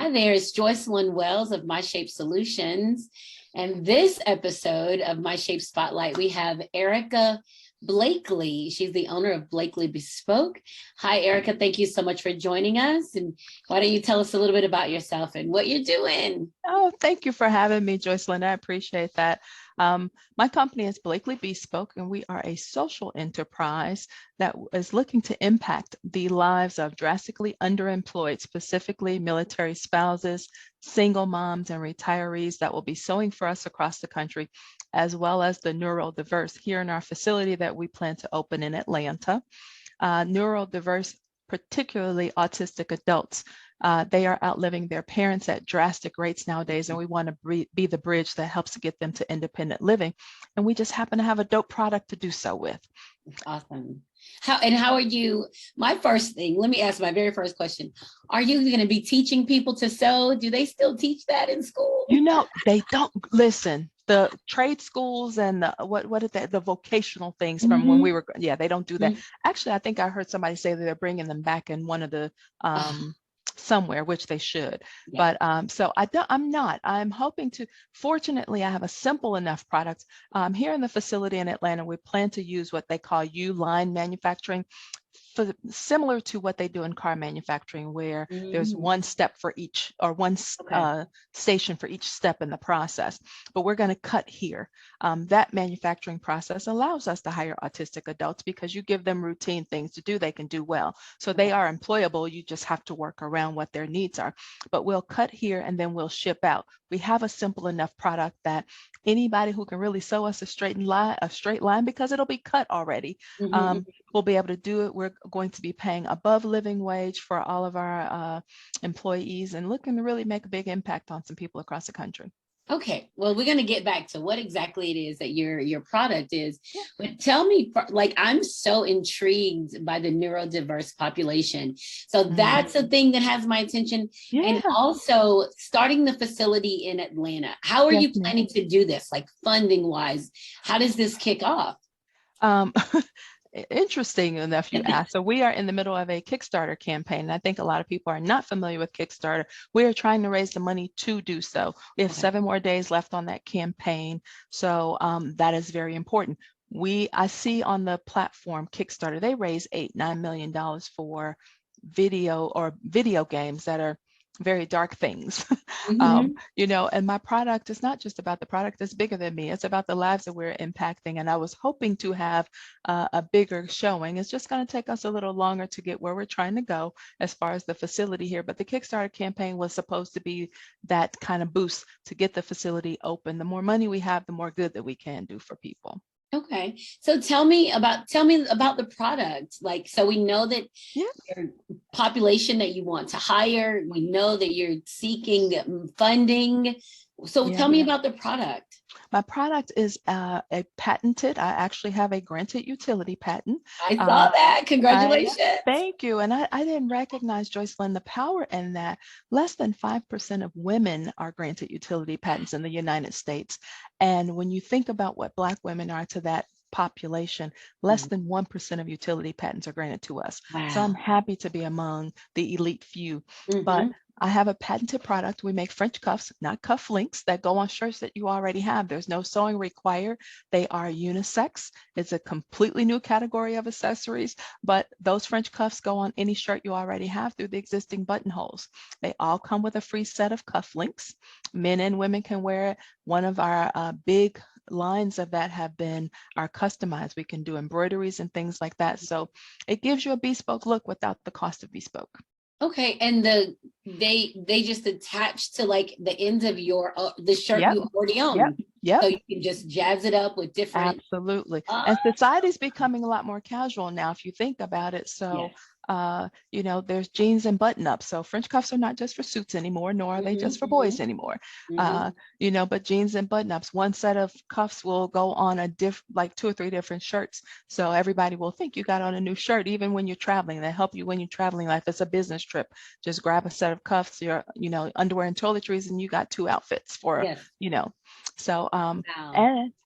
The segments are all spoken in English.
Hi there, it's Joycelyn Wells of MyShape Solutions. And this episode of MyShape Spotlight, we have Erica Blakely. She's the owner of Blakely Bespoke. Hi, Erica. Thank you so much for joining us. And why don't you tell us a little bit about yourself and what you're doing? Oh, thank you for having me, Joycelyn. I appreciate that. My company is Blakely Bespoke, and we are a social enterprise that is looking to impact the lives of drastically underemployed, specifically military spouses, single moms, and retirees that will be sewing for us across the country, as well as the neurodiverse here in our facility that we plan to open in Atlanta. Neurodiverse, particularly autistic adults. They are outliving their parents at drastic rates nowadays, and we want to be the bridge that helps to get them to independent living. And we just happen to have a dope product to do so with. Awesome. How are you? My first thing, let me ask my very first question. Are you going to be teaching people to sew? Do they still teach that in school? You know, they don't listen. The trade schools and the vocational things from when we were, they don't do that. Actually, I think I heard somebody say that they're bringing them back in one of the somewhere, which they should. Yeah. But so I'm hoping to, fortunately, I have a simple enough product. Here in the facility in Atlanta, we plan to use what they call U-line manufacturing, similar to what they do in car manufacturing, where there's one step for each, or one station for each step in the process. But we're going to cut here. That manufacturing process allows us to hire autistic adults because you give them routine things to do, they can do well. So they are employable. You just have to work around what their needs are. But we'll cut here and then we'll ship out. We have a simple enough product that anybody who can really sew us a straight line, because it'll be cut already, we'll be able to do it. We're going to be paying above living wage for all of our employees and looking to really make a big impact on some people across the country. Okay, well, we're going to get back to what exactly it is that your product is. Yeah. But tell me, like, I'm so intrigued by the neurodiverse population. So that's a thing that has my attention. Yeah. And also starting the facility in Atlanta. How are you planning to do this? Like funding wise, how does this kick off? Interesting enough you asked. So we are in the middle of a Kickstarter campaign. And I think a lot of people are not familiar with Kickstarter. We are trying to raise the money to do so. We have 7 more days left on that campaign. So that is very important. I see on the platform Kickstarter, they raise $8-9 million for video games that are very dark things. You know, and my product is not just about the product, it's bigger than me. It's about the lives that we're impacting. And I was hoping to have a bigger showing. It's just going to take us a little longer to get where we're trying to go as far as the facility here. But the Kickstarter campaign was supposed to be that kind of boost to get the facility open. The more money we have, the more good that we can do for people. Okay, so tell me about the product. Like, so we know that your population that you want to hire, we know that you're seeking funding. So tell me about the product. My product is a patented, I actually have a granted utility patent. I saw that, congratulations. Thank you. And I didn't recognize, Joycelyn, the power in that. Less than 5% of women are granted utility patents in the United States. And when you think about what Black women are to that population, less than 1% of utility patents are granted to us. Wow. So I'm happy to be among the elite few. But I have a patented product. We make French cuffs, not cuff links, that go on shirts that you already have. There's no sewing required. They are unisex. It's a completely new category of accessories, but those French cuffs go on any shirt you already have through the existing buttonholes. They all come with a free set of cuff links. Men and women can wear it. One of our big lines of that have been our customized. We can do embroideries and things like that. So it gives you a bespoke look without the cost of bespoke. Okay, and they just attach to like the ends of your the shirt you already own. Yep. So you can just jazz it up with different. Absolutely. And society's becoming a lot more casual now, if you think about it. So you know, there's jeans and button-ups. So French cuffs are not just for suits anymore, nor are they just for boys anymore. You know, but jeans and button-ups, one set of cuffs will go on like 2 or 3 different shirts. So everybody will think you got on a new shirt, even when you're traveling. They help you when you're traveling, like if it's a business trip. Just grab a set of cuffs, your, you know, underwear and toiletries, and you got 2 outfits for, you know. So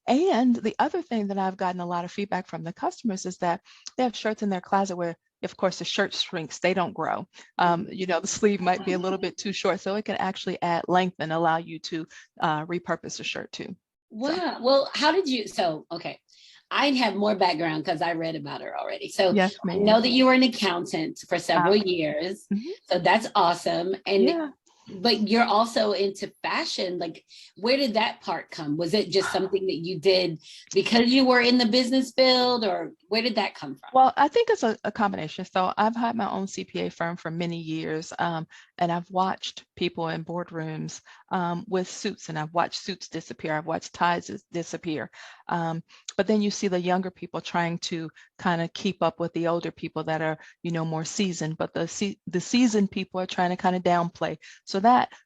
and the other thing that I've gotten a lot of feedback from the customers is that they have shirts in their closet where of course, the shirt shrinks, they don't grow. The sleeve might be a little bit too short, so it can actually add length and allow you to repurpose the shirt too. Wow. So. Well, how did you, okay. I have more background because I read about her already. So yes, I know that you were an accountant for several years. So that's awesome. And but you're also into fashion. Like, where did that part come? Was it just something that you did because you were in the business field, or where did that come from? Well, I think it's a combination. So I've had my own CPA firm for many years, and I've watched people in boardrooms with suits, and I've watched suits disappear. I've watched ties disappear. But then you see the younger people trying to kind of keep up with the older people that are, more seasoned, but the seasoned people are trying to kind of downplay. So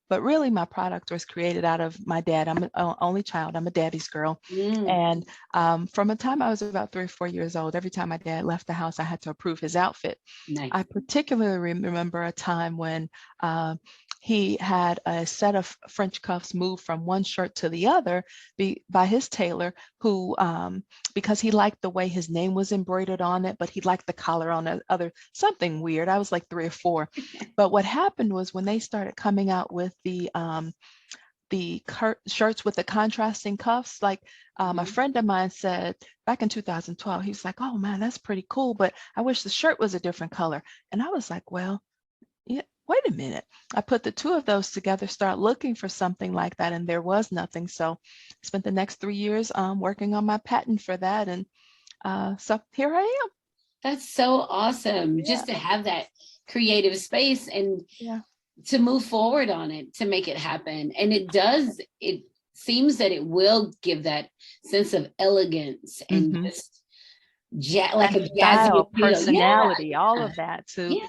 but really my product was created out of my dad. I'm an only child. I'm a daddy's girl. And from the time I was about 3 or 4 years old, every time my dad left the house, I had to approve his outfit. Nice. I particularly remember a time when he had a set of French cuffs moved from one shirt to the other by his tailor, who, because he liked the way his name was embroidered on it, but he liked the collar on the other, something weird. I was like 3 or 4. But what happened was when they started coming out with the shirts with the contrasting cuffs, like a friend of mine said back in 2012, he was like, oh man, that's pretty cool, but I wish the shirt was a different color. And I was like, well, yeah, wait a minute. I put the two of those together, start looking for something like that, and there was nothing. So I spent the next 3 years working on my patent for that. And so here I am. That's so awesome. Just to have that creative space and to move forward on it, to make it happen. And it seems that it will give that sense of elegance and just like a style, personality, all of that to,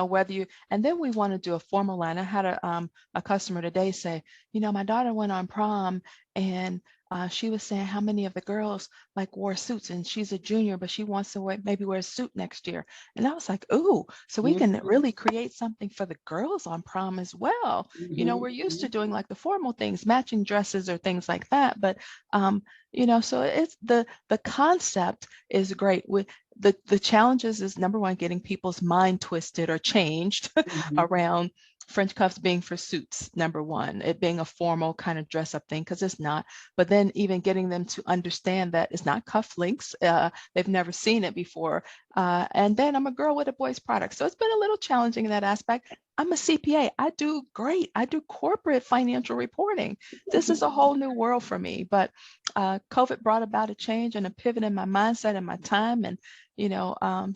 whether you, and then we want to do a formal line. I had a customer today say, my daughter went on prom and she was saying how many of the girls like wore suits, and she's a junior, but she wants to maybe wear a suit next year. And I was like, ooh, so we can really create something for the girls on prom as well. We're used to doing like the formal things, matching dresses or things like that. But, so it's the concept is great. With the challenges is, number one, getting people's mind twisted or changed around French cuffs being for suits, number one, it being a formal kind of dress up thing, because it's not. But then even getting them to understand that it's not cufflinks. They've never seen it before. And then I'm a girl with a boy's product. So it's been a little challenging in that aspect. I'm a CPA. I do great. I do corporate financial reporting. This is a whole new world for me. But COVID brought about a change and a pivot in my mindset and my time. And,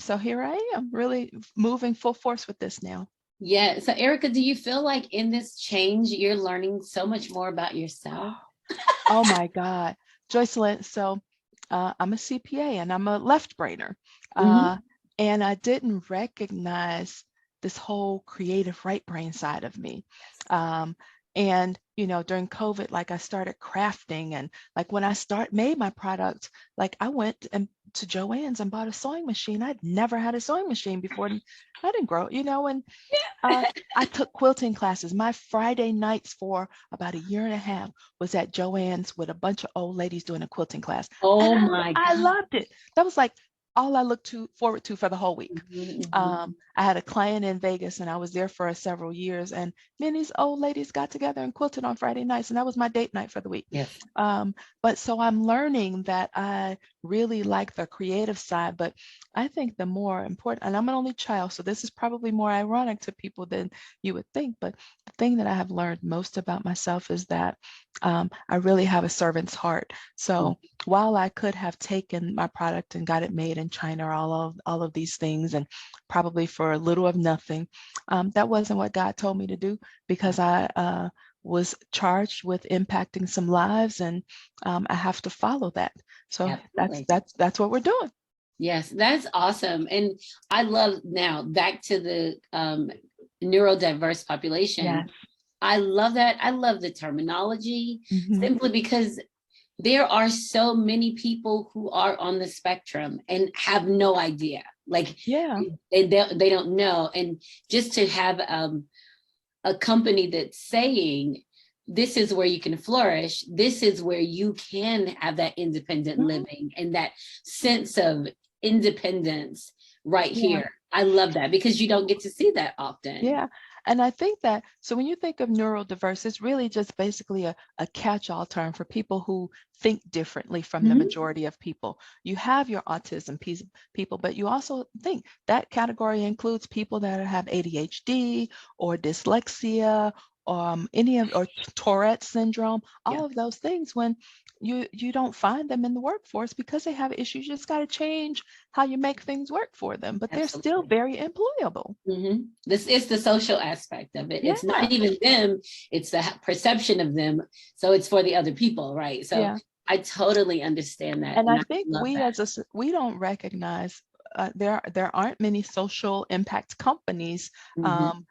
so here I am really moving full force with this now. Yeah. So Erica, do you feel like in this change, you're learning so much more about yourself? Oh my God, Joycelyn. So I'm a CPA and I'm a left brainer. And I didn't recognize this whole creative right brain side of me. And, during COVID, like I started crafting, and like when I made my product, like I went to Joann's and bought a sewing machine. I'd never had a sewing machine before. I didn't grow, and I took quilting classes. My Friday nights for about a year and a half was at Joann's with a bunch of old ladies doing a quilting class. Oh my God. I loved it. That was like all I looked forward to for the whole week. I had a client in Vegas and I was there for several years, and me and these old ladies got together and quilted on Friday nights, and that was my date night for the week. Yes. But so I'm learning that I really like the creative side, but I think the more important, and I'm an only child, so this is probably more ironic to people than you would think, but the thing that I have learned most about myself is that I really have a servant's heart. So while I could have taken my product and got it made in China, all of these things, and probably for a little of nothing, that wasn't what God told me to do, because I was charged with impacting some lives, and I have to follow that. So that's what we're doing. Yes, that's awesome. And I love, now back to the neurodiverse population. Yes. I love that. I love the terminology, simply because there are so many people who are on the spectrum and have no idea. Like, they don't know. And just to have a company that's saying, this is where you can flourish. This is where you can have that independent living and that sense of independence right here. I love that because you don't get to see that often. Yeah. And I think that, so when you think of neurodiverse, it's really just basically a catch-all term for people who think differently from the majority of people. You have your autism people, but you also think that category includes people that have ADHD or dyslexia, or Tourette syndrome, all Yeah, of those things. When you don't find them in the workforce because they have issues, you just got to change how you make things work for them, but they're still absolutely. very employable. This is the social aspect of it. Yeah, It's not even them, it's the perception of them. So it's for the other people, right? So yeah. I totally understand that. And And I I think love we that. we don't recognize, there aren't many social impact companies. Mhm.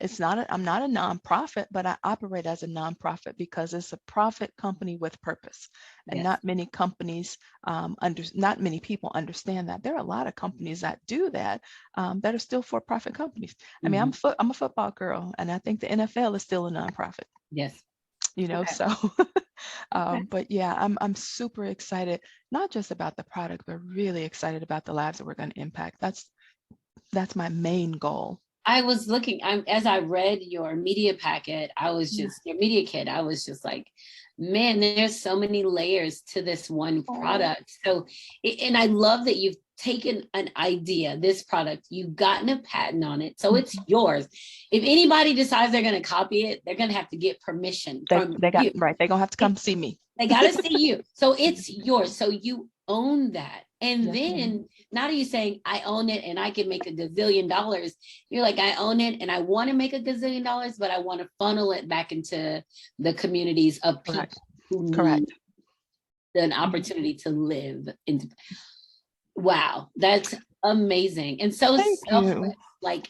It's not I'm not a nonprofit, but I operate as a nonprofit because it's a profit company with purpose. And Yes. not many companies, not many people understand that. There are a lot of companies that do that, that are still for-profit companies. I mean, Mhm. I'm a football girl, and I think the NFL is still a nonprofit. Yes. Okay. So Okay. but yeah, I'm super excited, not just about the product, but really excited about the lives that we're going to impact. That's my main goal. I was looking, as I read your media packet, I was Yeah. just, your media kit, I was just like, man, there's so many layers to this one Oh, product. So, and I love that you've taken an idea, this product, you've gotten a patent on it. So it's mhm. yours. If anybody decides they're going to copy it, they're going to have to get permission from They got you. right. They're gonna have to come see me. They got to see you. So it's yours. So you own that. And Yes, ma'am. then not are you saying, I own it and I can make a gazillion dollars. You're like, I own it and I want to make a gazillion dollars, but I want to funnel it back into the communities of Correct. people who need Correct. an Mhm. opportunity to live. Wow, that's amazing. And so Thank selfless. you. Like,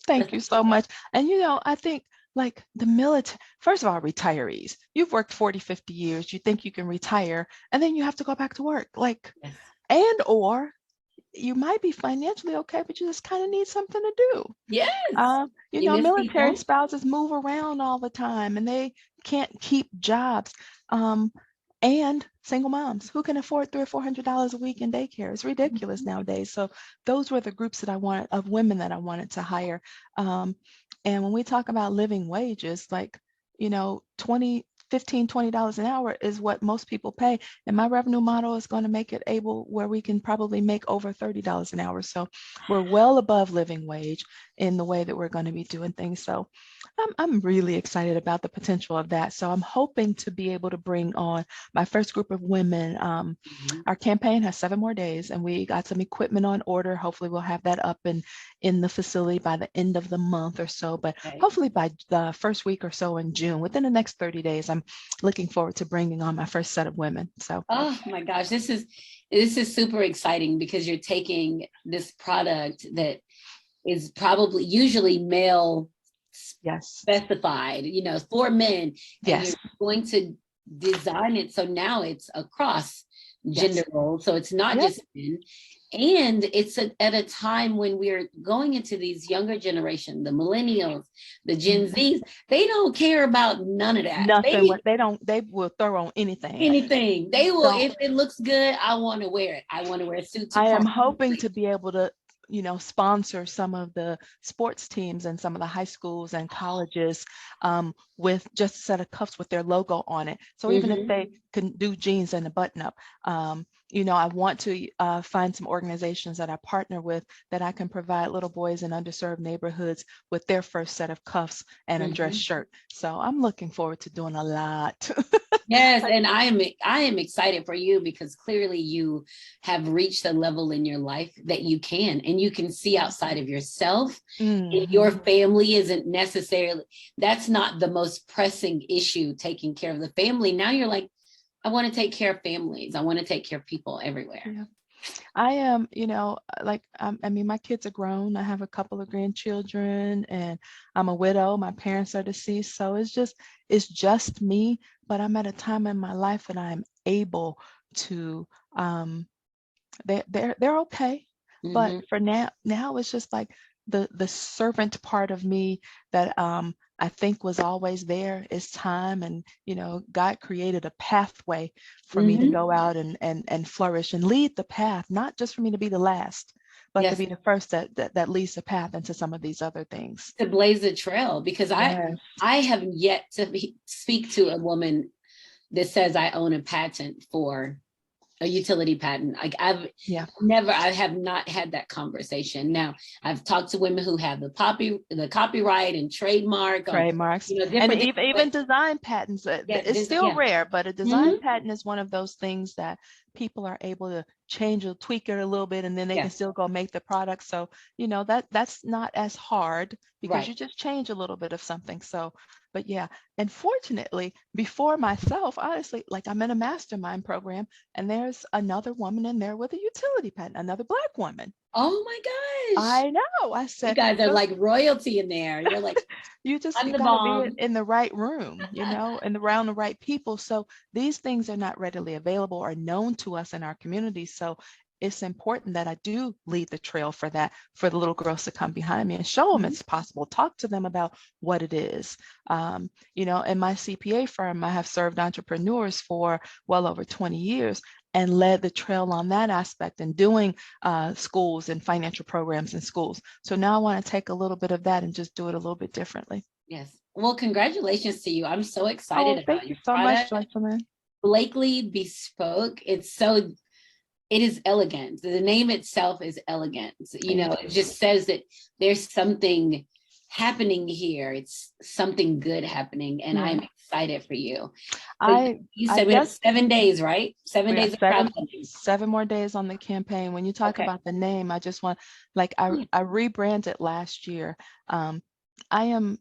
Thank you so much. And I think, like, the military, first of all, retirees, you've worked 40, 50 years, you think you can retire, and then you have to go back to work. Like, yes, or you might be financially okay, but you just kind of need something to do. yes. You miss Military people. spouses move around all the time and they can't keep jobs. And single moms who can afford $300 or $400 a week in daycare. It's ridiculous nowadays. So those were the groups that I wanted, of women that I wanted to hire. Um, and when we talk about living wages, like, 20, $15, $20 an hour is what most people pay. And my revenue model is going to make it able where we can probably make over $30 an hour. So we're well above living wage in the way that we're going to be doing things. So I'm really excited about the potential of that. So I'm hoping to be able to bring on my first group of women. Mhm. Our campaign has 7 more days and we got some equipment on order. Hopefully we'll have that up in the facility by the end of the month or so, but Okay. hopefully by the first week or so in June, within the next 30 days, I'm looking forward to bringing on my first set of women. So Oh my gosh, this is super exciting because you're taking this product that is probably usually male yes, specified, for men, and you're yes, going to design it so now it's across gender yes, roles. So it's not yep. just men. And it's at a time when we're going into these younger generation, the millennials, the Gen Mhm. Zs, they don't care about none of that. Nothing, what they will throw on anything. Anything. They will, Don't if it looks good, I want to wear it. I want to wear a suit to I am prom. hoping to be able to, sponsor some of the sports teams and some of the high schools and colleges, with just a set of cuffs with their logo on it. So even if Mhm. they can do jeans and a button up, I want to find some organizations that I partner with that I can provide little boys in underserved neighborhoods with their first set of cuffs and a dress Mhm. shirt. So I'm looking forward to doing a lot. Yes, and I am excited for you because clearly you have reached a level in your life that you can, and you can see outside of yourself. And your Mhm. family isn't necessarily, that's not the most pressing issue, taking care of the family. Now you're like, I want to take care of families. I want to take care of people everywhere. Yeah. I am, like, I mean, my kids are grown. I have a couple of grandchildren and I'm a widow. My parents are deceased. So it's just me, but I'm at a time in my life that I'm able to, they're okay. But Mhm. for now it's just like, the servant part of me that I think was always there is time. And, you know, God created a pathway for me to go out and flourish and lead the path, not just for me to be the last, but to Yes. be the first that leads the path into some of these other things. To blaze a trail, because Yes. I have yet to speak to a woman that says I own a patent for a utility patent. Like I have not had that conversation. Now I've talked to women who have the copyright and trademark on, Trademarks, you know, and different things, even design patents. It's still yeah. rare, but a design patent is one of those things that people are able to change or tweak it a little bit, and then they can still go make the product. So, you know, that's not as hard because you just change a little bit of something. So, but yeah, and fortunately, before myself, honestly, like I'm in a mastermind program, and there's another woman in there with a utility patent, another Black woman. Oh my gosh. I know. I said, you guys are like royalty in there. You're like, you I'm the got to be bomb. in the right room, you know, and around the right people. So these things are not readily available or known to us in our community. So it's important that I do lead the trail for that, for the little girls to come behind me and show them it's possible. Talk to them about what it is. You know, in my CPA firm, I have served entrepreneurs for well over 20 years and led the trail on that aspect and doing schools and financial programs in schools. So now I want to take a little bit of that and just do it a little bit differently. Yes. Well, congratulations to you. I'm so excited about Thank your you so much, product. Joycelyn. Blakely Bespoke. It is elegant. The name itself is elegant. You know, it just says that there's something happening here. It's something good happening, and I'm excited for you. So you said we have 7 days, right? 7 days of crowdfunding. 7 more days on the campaign. When you talk about the name, I just want, like, I rebranded last year. I'm an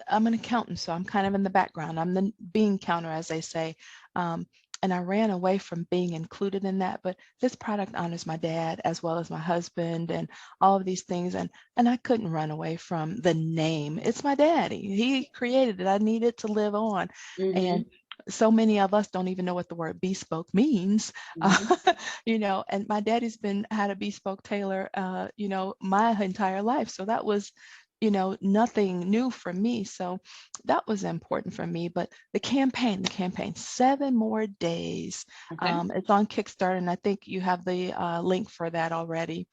accountant, so I'm kind of in the background. I'm the bean counter, as they say. And I ran away from being included in that, but this product honors my dad as well as my husband and all of these things. And I couldn't run away from the name. It's my daddy. He created it. I needed to live on. And so many of us don't even know what the word bespoke means, you know, and my daddy's had a bespoke tailor, you know, my entire life. So that was, you know, nothing new for me. So that was important for me. But the campaign, 7 more days. It's on Kickstarter, and I think you have the link for that already.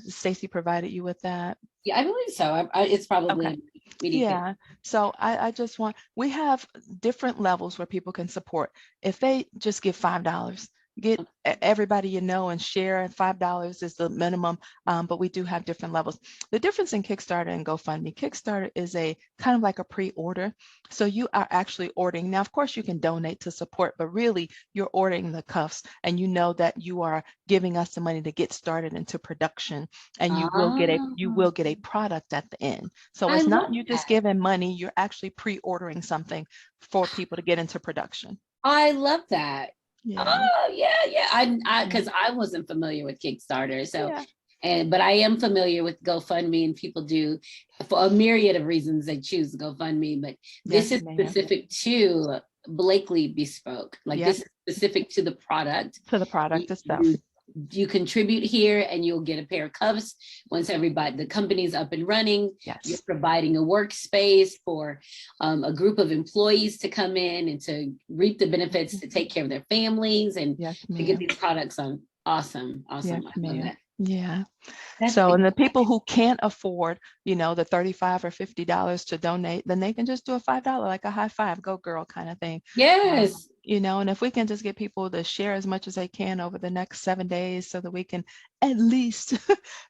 Stacey provided you with that. Yeah, I believe so. It's probably yeah. So I just we have different levels where people can support. If they just give $5, get everybody you know and share, and $5 is the minimum, but we do have different levels. The difference in Kickstarter and GoFundMe, Kickstarter is a kind of like a pre-order. So you are actually ordering. Now, of course, you can donate to support, but really you're ordering the cuffs, and you know that you are giving us the money to get started into production, and you will get a product at the end. So it's not you just giving money, you're actually pre-ordering something for people to get into production. I love that. Yeah. Oh yeah. Because I wasn't familiar with Kickstarter, so but I am familiar with GoFundMe, and people do for a myriad of reasons they choose GoFundMe, but this is specific to Blakely Bespoke. Like this is specific to the product. To the product itself. You contribute here and you'll get a pair of cuffs once the company's up and running. You're providing a workspace for a group of employees to come in and to reap the benefits, to take care of their families, and to get these products on. Awesome. I love that. Yeah. So, and the people who can't afford, you know, the $35 or $50 to donate, then they can just do a $5, like a high five, go girl kind of thing. Yes. You know, and if we can just get people to share as much as they can over the next 7 days, so that we can at least,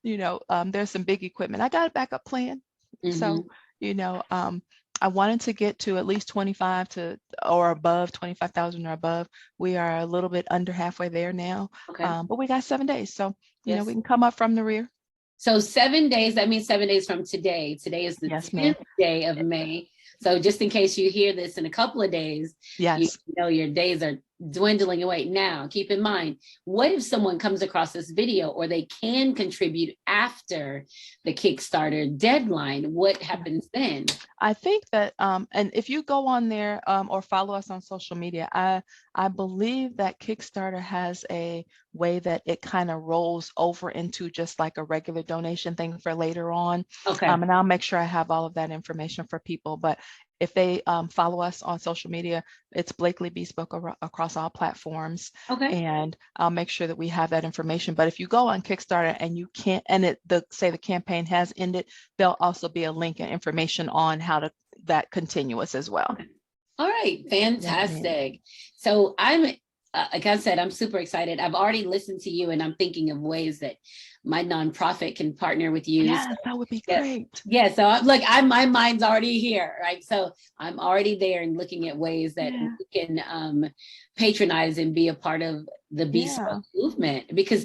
you know, there's some big equipment. I got a backup plan. So, you know, I wanted to get to at least 25,000 or above. We are a little bit under halfway there now, but we got 7 days. So, you know, we can come up from the rear. So 7 days, that means 7 days from today. Today is the 10th day of May. So just in case you hear this in a couple of days, you know your days are dwindling away. Now, keep in mind, what if someone comes across this video, or they can contribute after the Kickstarter deadline? What happens then? I think that, and if you go on there or follow us on social media, I I believe that Kickstarter has a way that it kind of rolls over into just like a regular donation thing for later on. Okay. And I'll make sure I have all of that information for people. But if they follow us on social media, it's Blakely Bespoke across all platforms. Okay. And I'll make sure that we have that information. But if you go on Kickstarter and you can't, and say the campaign has ended, there'll also be a link and information on how to that continuous as well. Okay. All right, fantastic. So I'm, like I said, I'm super excited. I've already listened to you and I'm thinking of ways that my nonprofit can partner with you. Yes, that would be great. Yeah, so my mind's already here, right? So I'm already there and looking at ways that we can patronize and be a part of the bespoke movement, because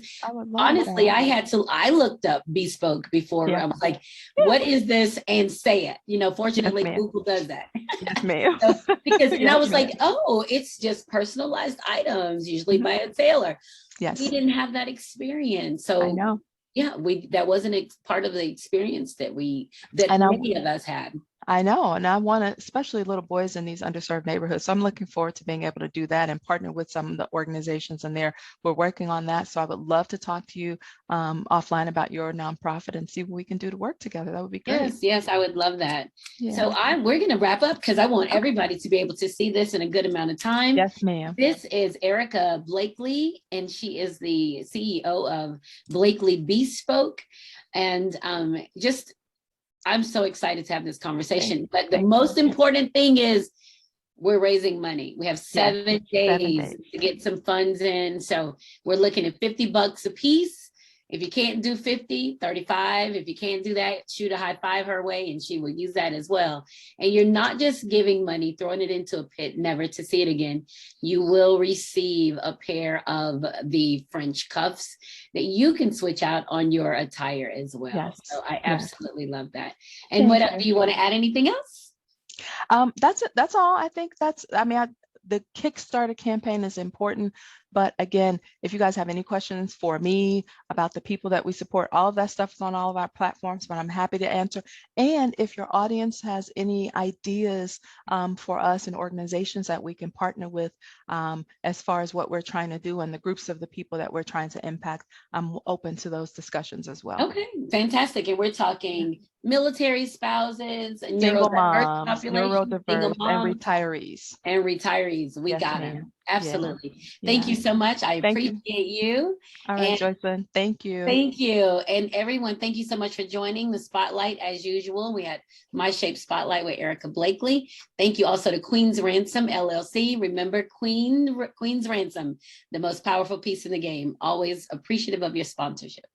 honestly, I looked up bespoke before. I was like, what is this? And say it, you know, fortunately, Google does that. Yes, ma'am. Because, and I was like, oh, it's just personalized items, usually by a tailor. Yes. We didn't have that experience. So I know. Yeah, that wasn't part of the experience that many of us had. I know, and I want to, especially little boys in these underserved neighborhoods. So I'm looking forward to being able to do that and partner with some of the organizations in there. We're working on that. So I would love to talk to you offline about your nonprofit and see what we can do to work together. That would be great. Yes, I would love that. Yeah. So we're going to wrap up because I want everybody to be able to see this in a good amount of time. Yes, ma'am. This is Erica Blakely, and she is the CEO of Blakely Bespoke. And I'm so excited to have this conversation. But the most important thing is we're raising money. We have 7 days to get some funds in. So we're looking at $50 a piece. If you can't do 50, 35. If you can't do that, shoot a high five her way and she will use that as well. And you're not just giving money, throwing it into a pit, never to see it again. You will receive a pair of the French cuffs that you can switch out on your attire as well. Yes. So I absolutely love that. And do you want to add anything else? That's it. That's all. I think the Kickstarter campaign is important. But again, if you guys have any questions for me about the people that we support, all of that stuff is on all of our platforms, but I'm happy to answer. And if your audience has any ideas for us and organizations that we can partner with as far as what we're trying to do and the groups of the people that we're trying to impact, I'm open to those discussions as well. Okay, fantastic. And we're talking military spouses, single moms, neurodiverse, and retirees. And retirees, we got them. Absolutely. Thank you so much. I appreciate you. All right, Joycelyn, thank you. Thank you. And everyone, thank you so much for joining the Spotlight. As usual, we had My Shape Spotlight with Erica Blakely. Thank you also to Queen's Ransom, LLC. Remember, Queen's Ransom, the most powerful piece in the game. Always appreciative of your sponsorship.